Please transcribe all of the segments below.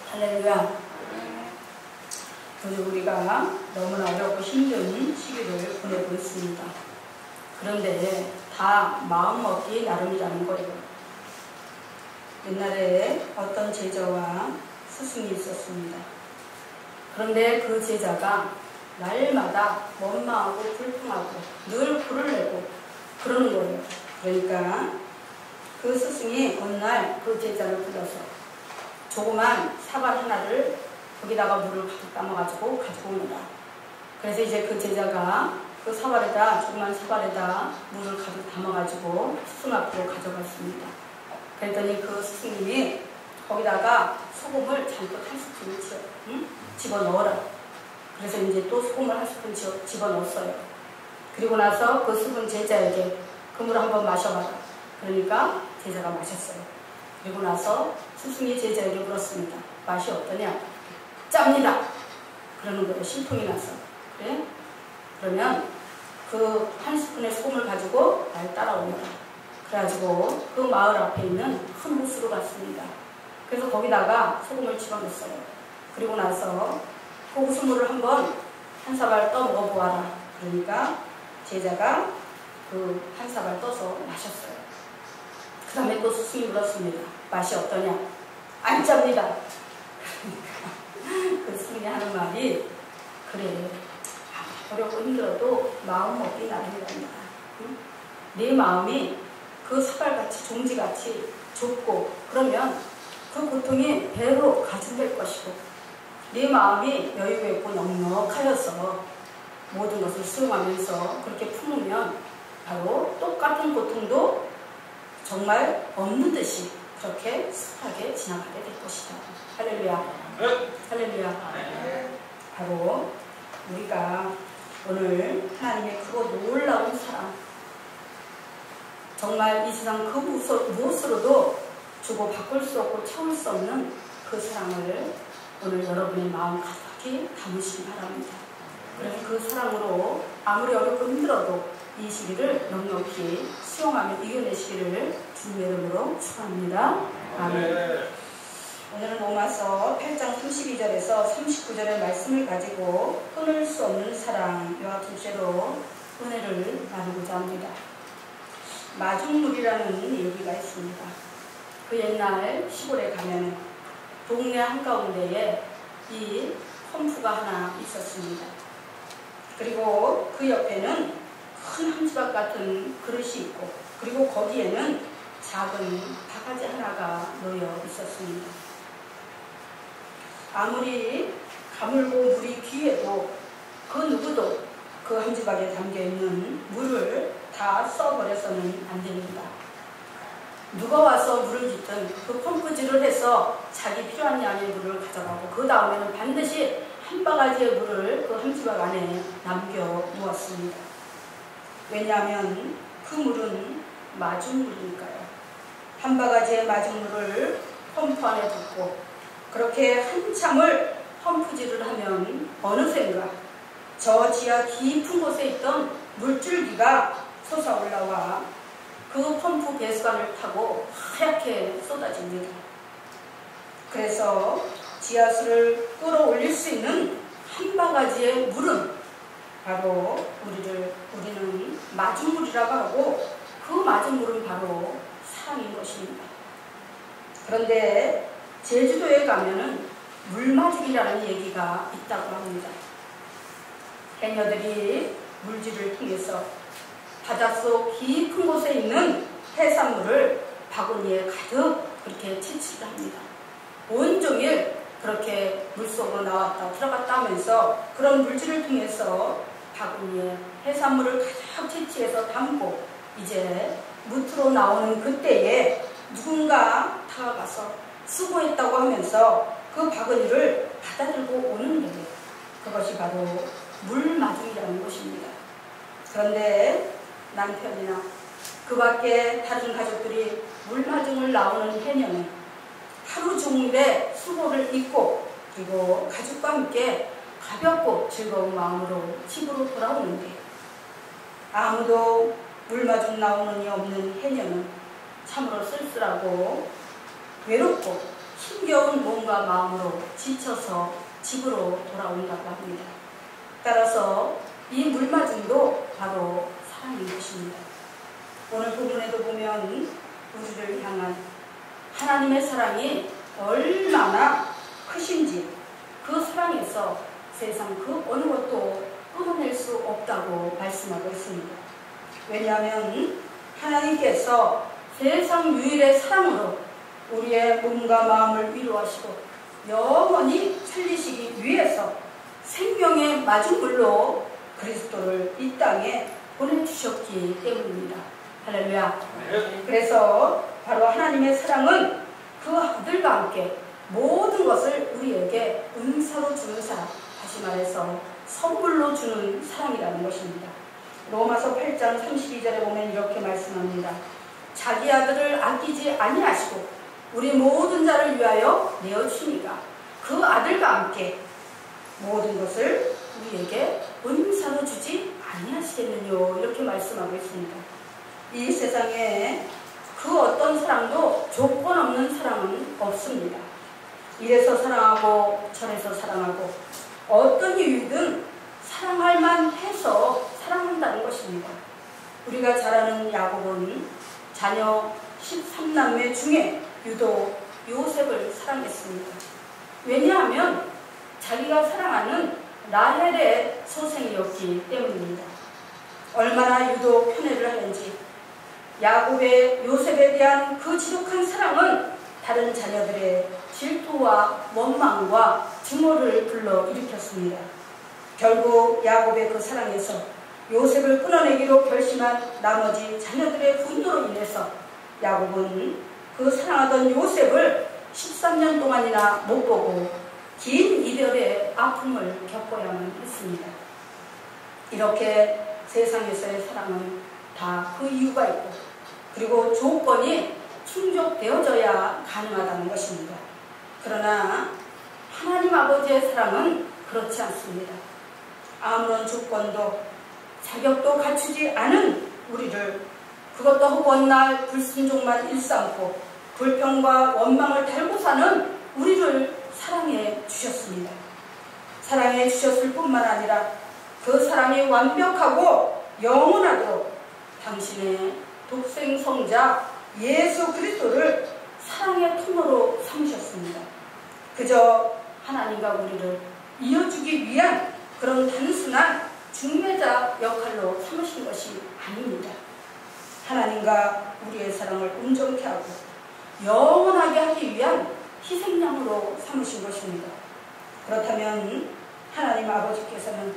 할렐루야. 오늘 우리가 너무나 어렵고 힘든 시기를 보내고 있습니다. 그런데 다 마음먹기 나름이라는 거예요. 옛날에 어떤 제자와 스승이 있었습니다. 그런데 그 제자가 날마다 원망하고 불평하고 늘 불을 내고 그러는 거예요. 그러니까 그 스승이 어느 날 그 제자를 불러서 조그만 사발 하나를 거기다가 물을 가득 담아가지고 가지고 오느라. 그래서 이제 그 제자가 그 사발에다, 조그만 사발에다 물을 가득 담아가지고 스승 앞으로 가져갔습니다. 그랬더니 그 스승님이 거기다가 소금을 잔뜩 한 스푼 집어넣어라. 그래서 이제 또 소금을 한 스푼 집어넣었어요. 그리고 나서 그 스승 제자에게 그 물을 한번 마셔봐라. 그러니까 제자가 마셨어요. 그리고 나서 스승이 제자에게 물었습니다. 맛이 어떠냐? 짭니다. 그러는 거예요. 신통이 나서. 그래? 그러면 그 한 스푼의 소금을 가지고 날 따라오느라. 그래가지고 그 마을 앞에 있는 큰 호수로 갔습니다. 그래서 거기다가 소금을 집어넣었어요. 그리고 나서 그 호수물을 한번 한 사발 떠 먹어보아라. 그러니까 제자가 그 한 사발 떠서 마셨어요. 그 다음에 또 스승이 물었습니다. 맛이 어떠냐? 안 짭니다. 그 스승이 하는 말이, 그래, 어렵고 힘들어도 마음 먹기 나름이란다. 응? 내 마음이 그 사발같이 종지같이 좁고 그러면 그 고통이 배로 가중될 것이고, 내 마음이 여유가 있고 넉넉하여서 모든 것을 수용하면서 그렇게 품으면 바로 똑같은 고통도 정말 없는 듯이 그렇게 습하게 지나가게 될 것이다. 할렐루야. 네. 할렐루야. 네. 바로 우리가 오늘 하나님의 크고 놀라운 사랑, 정말 이 세상 그 무엇으로도 주고 바꿀 수 없고 채울 수 없는 그 사랑을 오늘 여러분의 마음 가득히 담으시기 바랍니다. 그래서 그 사랑으로 아무리 어렵고 힘들어도 이 시기를 넉넉히 수용하며 이겨내시기를 주님의 이름으로 축원합니다. 아멘. 오늘은 로마서 8장 32절에서 39절의 말씀을 가지고 끊을 수 없는 사랑, 이와 둘째로 은혜를 나누고자 합니다. 마중물이라는 얘기가 있습니다. 그 옛날 시골에 가면 동네 한가운데에 이 펌프가 하나 있었습니다. 그리고 그 옆에는 큰 함지박 같은 그릇이 있고, 그리고 거기에는 작은 바가지 하나가 놓여 있었습니다. 아무리 가물고 물이 귀해도 그 누구도 그 함지박에 담겨있는 물을 다 써버려서는 안 됩니다. 누가 와서 물을 깃든 그 펌프질을 해서 자기 필요한 양의 물을 가져가고, 그 다음에는 반드시 한 바가지의 물을 그 함지박 안에 남겨 놓았습니다. 왜냐하면 그 물은 마중물이니까요. 한 바가지의 마중물을 펌프 안에 붓고 그렇게 한참을 펌프질을 하면 어느샌가 저 지하 깊은 곳에 있던 물줄기가 솟아올라와 그 펌프 배수관을 타고 하얗게 쏟아집니다. 그래서 지하수를 끌어올릴 수 있는 한 바가지의 물은 바로 우리는 마중물이라고 하고, 그 마중물은 바로 사랑인 것입니다. 그런데 제주도에 가면은 물마중이라는 얘기가 있다고 합니다. 해녀들이 물질을 통해서 바닷속 깊은 곳에 있는 해산물을 바구니에 가득 그렇게 채취를 합니다. 온종일 그렇게 물속으로 나왔다 들어갔다 하면서 그런 물질을 통해서 바구니에 해산물을 가득 채취해서 담고, 이제 무트로 나오는 그때에 누군가 다가가서 수고했다고 하면서 그 바구니를 받아들고 오는 게, 그것이 바로 물마중이라는 것입니다. 그런데 남편이나 그 밖에 다른 가족들이 물마중을 나오는 해녀는 하루 종일의 수고를 잊고, 그리고 가족과 함께 가볍고 즐거운 마음으로 집으로 돌아오는데, 아무도 물마중 나오는 이 없는 해녀는 참으로 쓸쓸하고 외롭고 힘겨운 몸과 마음으로 지쳐서 집으로 돌아온다고 합니다. 따라서 이 물맞음도 바로 사랑인 것입니다. 오늘 부분에도 보면 우리를 향한 하나님의 사랑이 얼마나 크신지 그 사랑에서 세상 그 어느 것도 끊어낼 수 없다고 말씀하고 있습니다. 왜냐하면 하나님께서 세상 유일의 사랑으로 우리의 몸과 마음을 위로하시고 영원히 살리시기 위해서 생명의 마중물로 그리스도를 이 땅에 보내주셨기 때문입니다. 할렐루야. 그래서 바로 하나님의 사랑은 그 아들과 함께 모든 것을 우리에게 은사로 주는 사랑, 다시 말해서 선물로 주는 사랑이라는 것입니다. 로마서 8장 32절에 보면 이렇게 말씀합니다. 자기 아들을 아끼지 아니하시고 우리 모든 자를 위하여 내어주니까 그 아들과 함께 모든 것을 우리에게 은사로 주지 아니하시겠느냐 이렇게 말씀하고 있습니다. 이 세상에 그 어떤 사랑도 조건 없는 사랑은 없습니다. 이래서 사랑하고 저래서 사랑하고 어떤 이유든 사랑할 만해서 사랑한다는 것입니다. 우리가 잘 아는 야곱은 자녀 13남매 중에 유독 요셉을 사랑했습니다. 왜냐하면 자기가 사랑하는 라헬의 소생이었기 때문입니다. 얼마나 유독 편애를 하는지 야곱의 요셉에 대한 그 지독한 사랑은 다른 자녀들의 질투와 원망과 증오를 불러일으켰습니다. 결국 야곱의 그 사랑에서 요셉을 끊어내기로 결심한 나머지 자녀들의 분노로 인해서 야곱은 그 사랑하던 요셉을 13년 동안이나 못 보고 긴 이별의 아픔을 겪어야만 했습니다. 이렇게 세상에서의 사랑은 다 그 이유가 있고 그리고 조건이 충족되어져야 가능하다는 것입니다. 그러나 하나님 아버지의 사랑은 그렇지 않습니다. 아무런 조건도 자격도 갖추지 않은 우리를 그것도 허구한 불순종만 일삼고 불평과 원망을 달고 사는 우리를 사랑해 주셨습니다. 사랑해 주셨을 뿐만 아니라 그 사랑이 완벽하고 영원하도록 당신의 독생 성자 예수 그리스도를 사랑의 통로로 삼으셨습니다. 그저 하나님과 우리를 이어주기 위한 그런 단순한 중매자 역할로 삼으신 것이 아닙니다. 하나님과 우리의 사랑을 온전케 하고 영원하게 하기 위한 희생양으로 삼으신 것입니다. 그렇다면 하나님 아버지께서는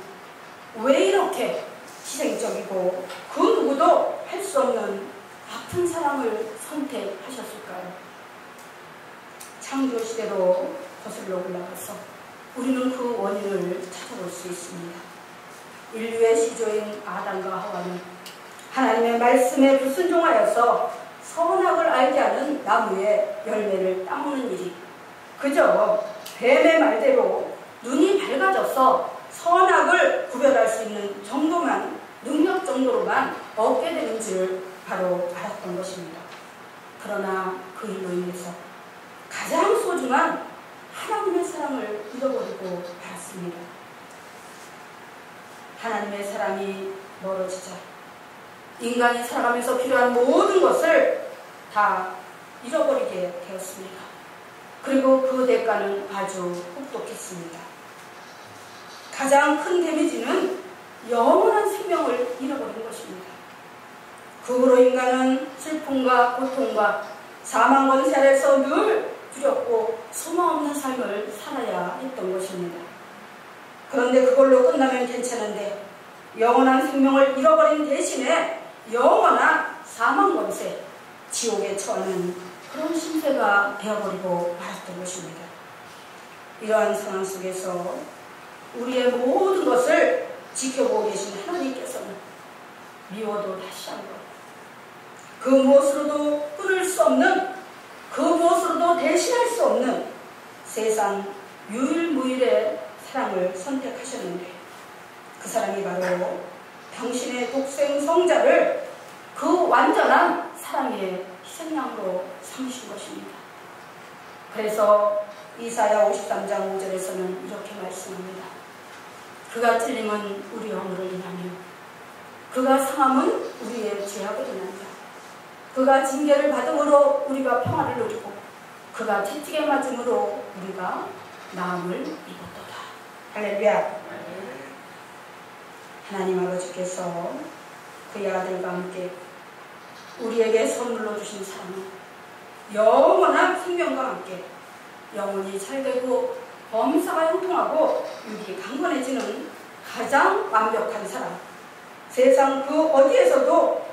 왜 이렇게 희생적이고 그 누구도 할 수 없는 아픈 사랑을 선택하셨을까요? 창조시대로 거슬러 올라가서 우리는 그 원인을 찾아볼 수 있습니다. 인류의 시조인 아담과 하와는 하나님의 말씀에 불순종하여서 선악을 알게 하는 나무의 열매를 따먹는 일이 그저 뱀의 말대로 눈이 밝아져서 선악을 구별할 수 있는 정도만 능력 정도로만 얻게 되는 줄 바로 알았던 것입니다. 그러나 그 일로 인해서 가장 소중한 하나님의 사랑을 잃어버리고 말았습니다. 하나님의 사랑이 멀어지자 인간이 살아가면서 필요한 모든 것을 다 잃어버리게 되었습니다. 그리고 그 대가는 아주 혹독했습니다. 가장 큰 데미지는 영원한 생명을 잃어버린 것입니다. 그 후로 인간은 슬픔과 고통과 사망 권세 아래서 늘 두렵고 소망 없는 삶을 살아야 했던 것입니다. 그런데 그걸로 끝나면 괜찮은데 영원한 생명을 잃어버린 대신에 영원한 사망 권세, 지옥에 처하는 그런 신세가 되어버리고 말았던 것입니다. 이러한 상황 속에서 우리의 모든 것을 지켜보고 계신 하나님께서는 미워도 다시 한번 그 무엇으로도 끊을 수 없는 그 무엇으로도 대신할 수 없는 세상 유일무이의 사랑을 선택하셨는데 그 사랑이 바로 당신의 독생 성자를 그 완전한 사랑의 희생양으로 삼으신 것입니다. 그래서 이사야 53장 5절에서는 이렇게 말씀합니다. 그가 찔림은 우리 허물을 인하며 그가 상함은 우리의 죄악을 인하며 그가 징계를 받음으로 우리가 평화를 누리고 그가 채찍에 맞음으로 우리가 나음을 입었도다. 할렐루야. 하나님 아버지께서 그의 아들과 함께 우리에게 선물로 주신 사랑은 영원한 생명과 함께 영원히 잘되고 범사가 형통하고 육이 강건해지는 가장 완벽한 사랑, 세상 그 어디에서도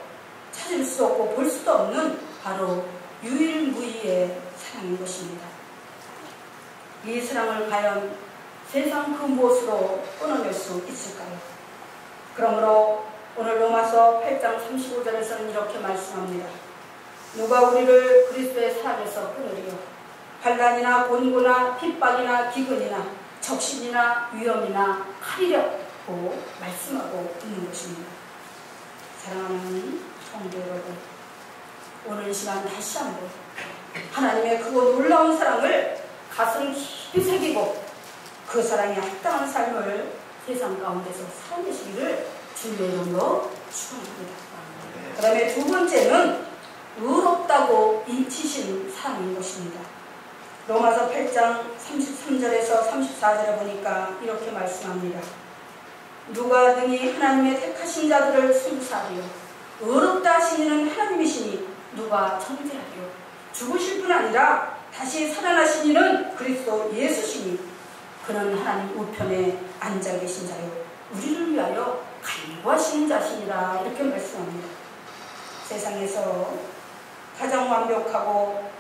찾을 수 없고 볼 수도 없는 바로 유일무이의 사랑인 것입니다. 이 사랑을 과연 세상 그 무엇으로 끊어낼 수 있을까요? 그러므로 오늘 로마서 8장 35절에서는 이렇게 말씀합니다. 누가 우리를 그리스도의 사랑에서 끊으리요? 환난이나 곤고나 핍박이나 기근이나 적신이나 위험이나 칼이라고 말씀하고 있는 것입니다. 사랑하는 성도 여러분, 오늘 시간 다시 한번 하나님의 크고 놀라운 사랑을 가슴 깊이 새기고 그 사랑에 합당한 삶을 세상 가운데서 살아내시기를 주님의 이름으로 축원합니다. 그 다음에 두 번째는 의롭다고 인치신 사랑인 것입니다. 로마서 8장 33절에서 34절에 보니까 이렇게 말씀합니다. 누가 능히 하나님의 택하신 자들을 순사하리요? 의롭다 하신 이는 하나님이시니 누가 정죄하리요? 죽으실 뿐 아니라 다시 살아나신 이는 그리스도 예수시니 그는 하나님 우편에 앉아 계신 자요 우리를 위하여 간구하시는 자시니라. 이렇게 말씀합니다. 세상에서 가장 완벽하고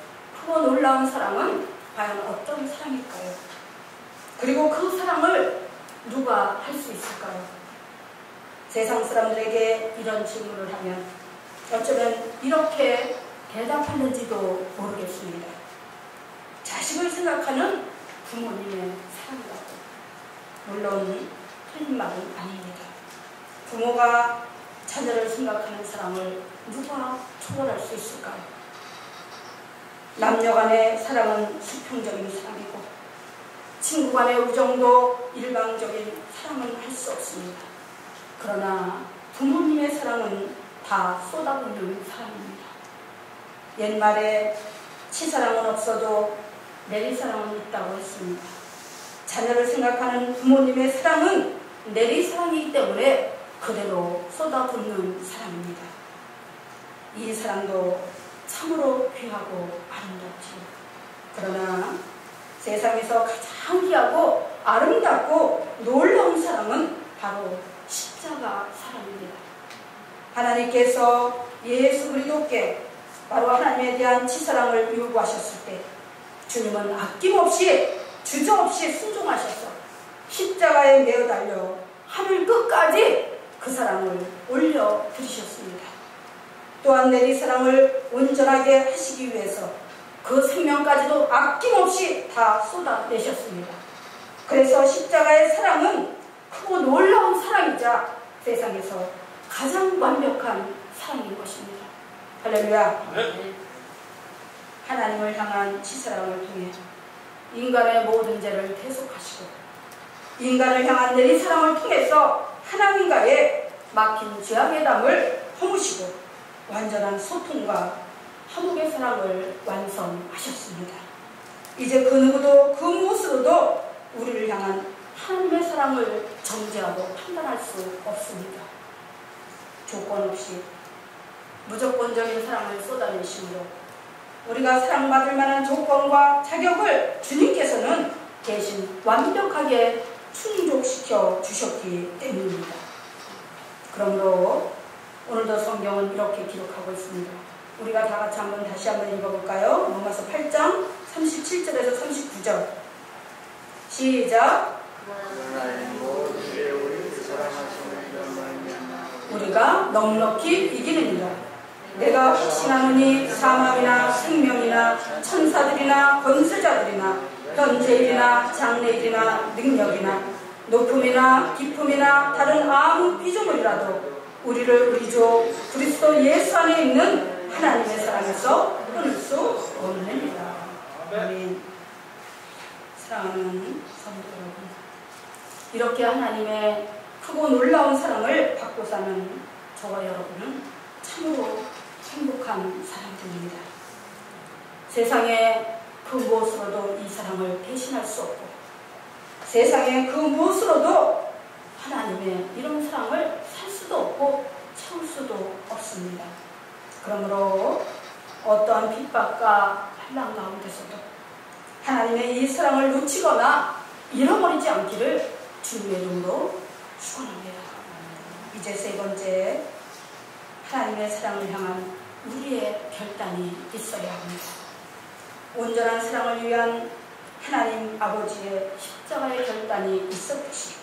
크고 놀라운 사랑은 과연 어떤 사랑일까요? 그리고 그 사랑을 누가 할 수 있을까요? 세상 사람들에게 이런 질문을 하면 어쩌면 이렇게 대답하는지도 모르겠습니다. 자식을 생각하는 부모님의 사랑이라고. 물론 틀린 말은 아닙니다. 부모가 자녀를 생각하는 사랑을 누가 초월할 수 있을까요? 남녀 간의 사랑은 수평적인 사랑이고 친구 간의 우정도 일방적인 사랑은 할 수 없습니다. 그러나 부모님의 사랑은 다 쏟아붓는 사랑입니다. 옛말에 치사랑은 없어도 내리사랑은 있다고 했습니다. 자녀를 생각하는 부모님의 사랑은 내리사랑이기 때문에 그대로 쏟아붓는 사랑입니다. 이 사랑도 참으로 귀하고 아름답지요. 그러나 세상에서 가장 귀하고 아름답고 놀라운 사랑은 바로 십자가 사랑입니다. 하나님께서 예수 그리스도께 바로 하나님에 대한 치사랑을 요구하셨을 때 주님은 아낌없이 주저없이 순종하셔서 십자가에 매어 달려 하늘 끝까지 그 사랑을 올려드리셨습니다. 또한 내리 사랑을 온전하게 하시기 위해서 그 생명까지도 아낌없이 다 쏟아내셨습니다. 그래서 십자가의 사랑은 크고 놀라운 사랑이자 세상에서 가장 완벽한 사랑인 것입니다. 할렐루야. 네. 하나님을 향한 치사랑을 통해 인간의 모든 죄를 대속하시고 인간을 향한 내리사랑을 통해서 하나님과의 막힌 죄악의 담을 허무시고 완전한 소통과 화목의 사랑을 완성하셨습니다. 이제 그 누구도 그 무엇으로도 우리를 향한 하나님의 사랑을 정죄하고 판단할 수 없습니다. 조건 없이 무조건적인 사랑을 쏟아내심으로 우리가 사랑받을 만한 조건과 자격을 주님께서는 대신 완벽하게 충족시켜 주셨기 때문입니다. 그러므로 오늘도 성경은 이렇게 기록하고 있습니다. 우리가 다 같이 다시 한번 읽어볼까요? 로마서 8장 37절에서 39절 시작. 우리가 넉넉히 이기느니라. 내가 확신하노니 사망이나 생명이나 천사들이나 권세자들이나 현재일이나 장래일이나 능력이나 높음이나 깊음이나 다른 아무 피조물이라도 우리를 우리 주 그리스도 예수 안에 있는 하나님의 사랑에서 끊을 수 없느니라. 아멘. 사랑하는 성도 여러분, 이렇게 하나님의 크고 놀라운 사랑을 받고 사는 저와 여러분은 참으로 행복한 사람들입니다. 세상에 그 무엇으로도 이 사랑을 대신할 수 없고, 세상에 그 무엇으로도 하나님의 이런 사랑을 살 수도 없고 채울 수도 없습니다. 그러므로 어떠한 핍박과 환난 가운데서도 하나님의 이 사랑을 놓치거나 잃어버리지 않기를 주님의 이름으로 축원합니다. 이제 세 번째, 하나님의 사랑을 향한 우리의 결단이 있어야 합니다. 온전한 사랑을 위한 하나님 아버지의 십자가의 결단이 있었듯이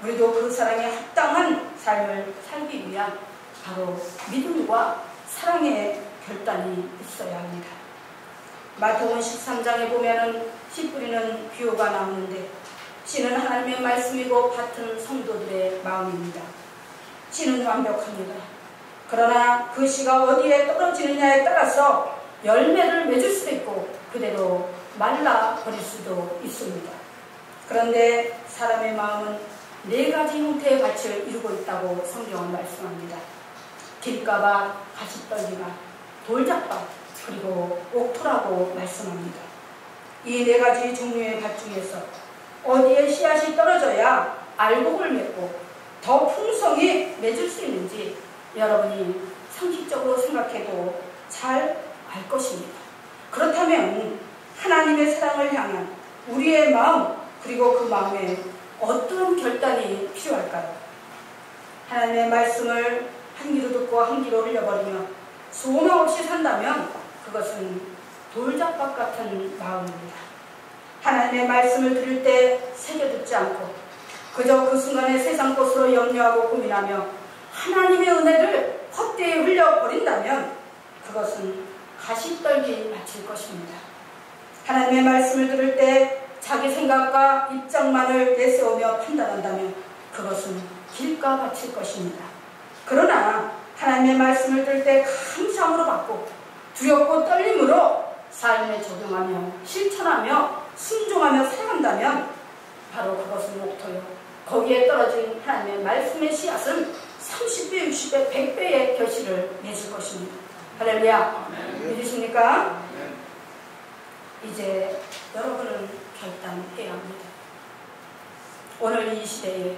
우리도 그 사랑에 합당한 삶을 살기 위한 바로 믿음과 사랑의 결단이 있어야 합니다. 마태복음 13장에 보면은 씨 뿌리는 비유가 나오는데, 씨는 하나님의 말씀이고 밭은 성도들의 마음입니다. 씨는 완벽합니다. 그러나 그 씨가 어디에 떨어지느냐에 따라서 열매를 맺을 수도 있고 그대로 말라버릴 수도 있습니다. 그런데 사람의 마음은 네 가지 형태의 밭을 이루고 있다고 성경은 말씀합니다. 길가밭, 가시떨기밭, 돌짝밭, 그리고 옥토라고 말씀합니다. 이 네 가지 종류의 밭 중에서 어디에 씨앗이 떨어져야 알곡을 맺고 더 풍성히 맺을 수 있는지 여러분이 상식적으로 생각해도 잘 알 것입니다. 그렇다면 하나님의 사랑을 향한 우리의 마음, 그리고 그 마음에 어떤 결단이 필요할까요? 하나님의 말씀을 한 귀로 듣고 한 귀로 흘려버리며 소망 없이 산다면 그것은 돌짝밭 같은 마음입니다. 하나님의 말씀을 들을 때 새겨듣지 않고 그저 그 순간에 세상 것으로 염려하고 고민하며 하나님의 은혜를 헛되이 흘려버린다면 그것은 가시떨기 밭일 것입니다. 하나님의 말씀을 들을 때 자기 생각과 입장만을 내세우며 판단한다면 그것은 길가밭일 것입니다. 그러나 하나님의 말씀을 들을 때 감사함으로 받고 두렵고 떨림으로 삶에 적용하며 실천하며 순종하며 살아간다면 바로 그것은 옥토요, 거기에 떨어진 하나님의 말씀의 씨앗은 30배, 60배, 100배의 결실을 맺을 것입니다. 할렐루야. 믿으십니까? 이제 여러분은 결단해야 합니다. 오늘 이 시대에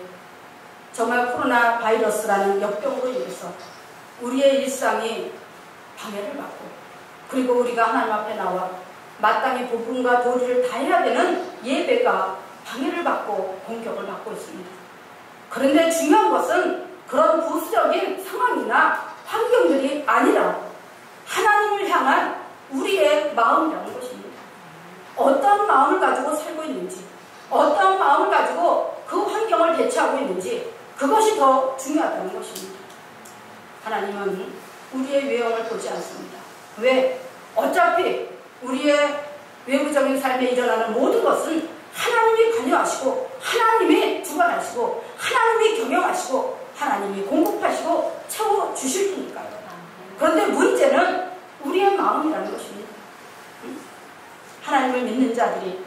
정말 코로나 바이러스라는 역병으로 인해서 우리의 일상이 방해를 받고, 그리고 우리가 하나님 앞에 나와 마땅히 복음과 도리를 다해야 되는 예배가 방해를 받고 공격을 받고 있습니다. 그런데 중요한 것은 그런 부수적인 상황이나 환경들이 아니라 하나님을 향한 우리의 마음이라는 것입니다. 어떤 마음을 가지고 살고 있는지, 어떤 마음을 가지고 그 환경을 대처하고 있는지, 그것이 더 중요하다는 것입니다. 하나님은 우리의 외형을 보지 않습니다. 왜? 어차피 우리의 외부적인 삶에 일어나는 모든 것은 하나님이 관여하시고 하나님이 주관하시고 하나님이 경영하시고 하나님이 공급하시고 채워주실 테니까요. 그런데 문제는 우리의 마음이라는 것입니다. 하나님을 믿는 자들이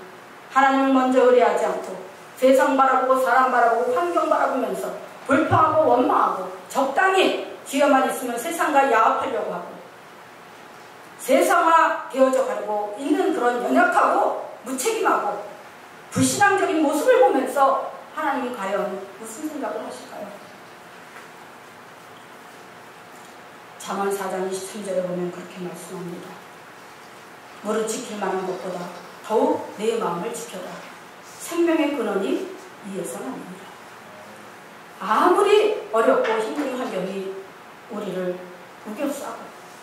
하나님을 먼저 의뢰하지 않고 세상 바라보고 사람 바라보고 환경 바라보면서 불평하고 원망하고 적당히 기회만 있으면 세상과 야합하려고 하고 세상화 되어져 가고 있는 그런 연약하고 무책임하고 불신앙적인 모습을 보면서 하나님이 과연 무슨 생각을 하실까요? 잠언 4장 23절에 보면 그렇게 말씀합니다. 무릇 지킬 만한 것보다 더욱 내 마음을 지켜라. 생명의 근원이 이에서 납니다. 아무리 어렵고 힘든 환경이 우리를 우겨싸고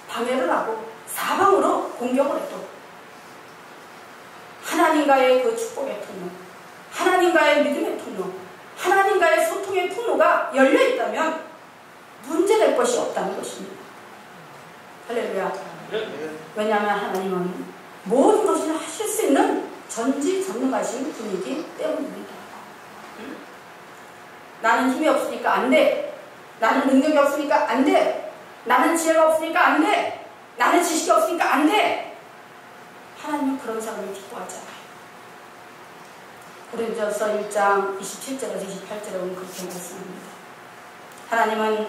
방해를 하고 사방으로 공격을 해도 하나님과의 그 축복의 통로, 하나님과의 믿음의 통로, 하나님과의 소통의 통로가 열려있다면 문제될 것이 없다는 것입니다. 할렐루야. 왜냐하면 하나님은 모든 것을 하실 수 있는 전지전능하신 분이기 때문입니다. 나는 힘이 없으니까 안 돼. 나는 능력이 없으니까 안 돼. 나는 지혜가 없으니까 안 돼. 나는 지식이 없으니까 안 돼. 하나님은 그런 사람을 기뻐하지 않아요. 고린도전서 1장 27절에서 28절에 그렇게 말씀합니다. 하나님은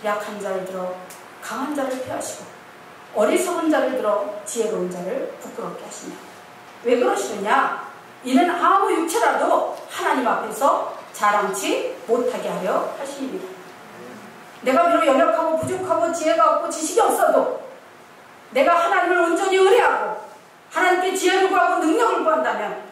약한 자를 들어 강한 자를 폐하시고 어리석은 자를 들어 지혜로운 자를 부끄럽게 하시냐. 왜 그러시느냐? 이는 아무 육체라도 하나님 앞에서 자랑치 못하게 하려 하십니다. 내가 비록 연약하고 부족하고 지혜가 없고 지식이 없어도 내가 하나님을 온전히 의뢰하고 하나님께 지혜를 구하고 능력을 구한다면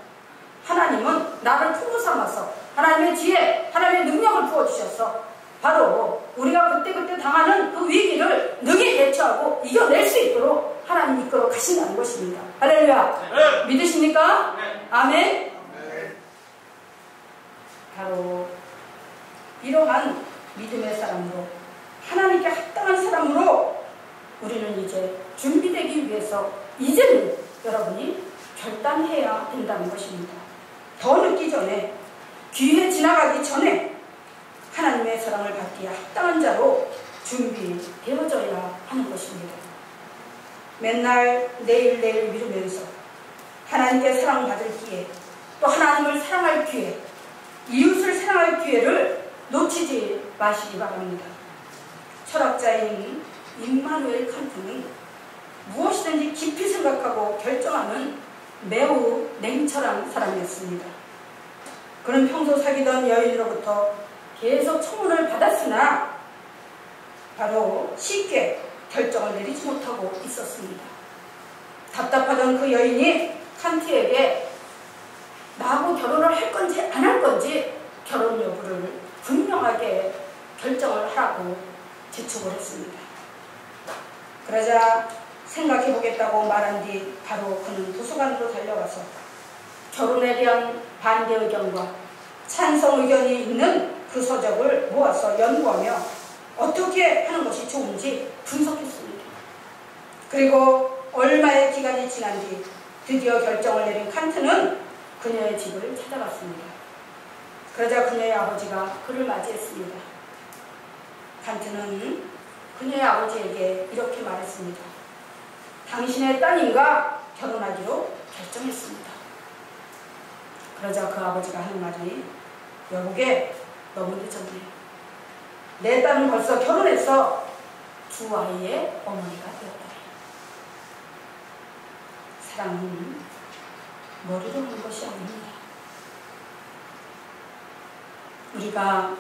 하나님은 나를 품어 삼아서 하나님의 지혜, 하나님의 능력을 부어주셔서 바로 우리가 그때그때 당하는 그 위기를 능히 대처하고 이겨낼 수 있도록 하나님 이끌어 가신다는 것입니다. 할렐루야. 네. 믿으십니까? 네. 아멘. 네. 바로 이러한 믿음의 사람으로 하나님께 합당한 사람으로 우리는 이제 준비되기 위해서 이제는 여러분이 결단해야 된다는 것입니다. 더 늦기 전에, 기회 지나가기 전에 하나님의 사랑을 받기에 합당한 자로 준비되어져야 하는 것입니다. 맨날 내일 미루면서 하나님께 사랑받을 기회, 또 하나님을 사랑할 기회, 이웃을 사랑할 기회를 놓치지 마시기 바랍니다. 철학자인 임마누엘 칸트는 무엇이든지 깊이 생각하고 결정하는 매우 냉철한 사람이었습니다. 그는 평소 사귀던 여인으로부터 계속 청혼을 받았으나 바로 쉽게 결정을 내리지 못하고 있었습니다. 답답하던 그 여인이 칸트에게 나하고 결혼을 할 건지 안 할 건지 결혼 여부를 분명하게 결정을 하라고 재촉을 했습니다. 그러자 생각해보겠다고 말한 뒤 바로 그는 도서관으로 달려가서 결혼에 대한 반대 의견과 찬성 의견이 있는 그 서적을 모아서 연구하며 어떻게 하는 것이 좋은지 분석했습니다. 그리고 얼마의 기간이 지난 뒤 드디어 결정을 내린 칸트는 그녀의 집을 찾아갔습니다. 그러자 그녀의 아버지가 그를 맞이했습니다. 칸트는 그녀의 아버지에게 이렇게 말했습니다. 당신의 따님과 결혼하기로 결정했습니다. 그러자 그 아버지가 하는 말이 여보게 너무 늦었네. 내 딸은 벌써 결혼해서 두 아이의 어머니가 되었다. 사랑은 머리로 하는 것이 아닙니다. 우리가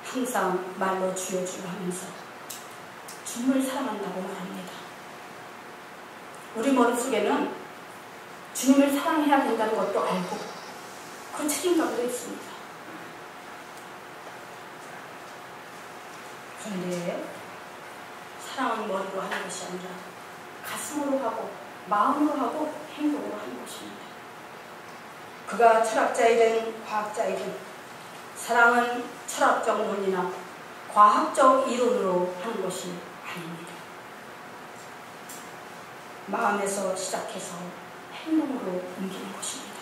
항상 말로 주여 하면서 주님을 사랑한다고 말합니다. 우리 머릿속에는 주님을 사랑해야 된다는 것도 알고 그 책임감도 있습니다. 그런데 사랑은 머리로 하는 것이 아니라 가슴으로 하고 마음으로 하고 행동으로 하는 것입니다. 그가 철학자이든 과학자이든 사랑은 철학적 논리나 과학적 이론으로 하는 것이 아닙니다. 마음에서 시작해서 행동으로 옮기는 것입니다.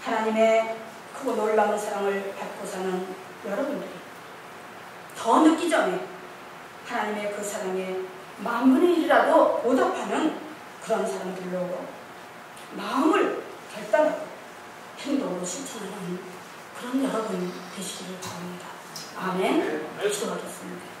하나님의 크고 놀라운 사랑을 받고 사는 여러분들이 더 늦기 전에 하나님의 그 사랑에 10,000분의 1이라도 보답하는 그런 사람들로 마음을 결단하고 행동으로 실천하는 그런 여러분 되시기를 바랍니다. 아멘. 기도하겠습니다.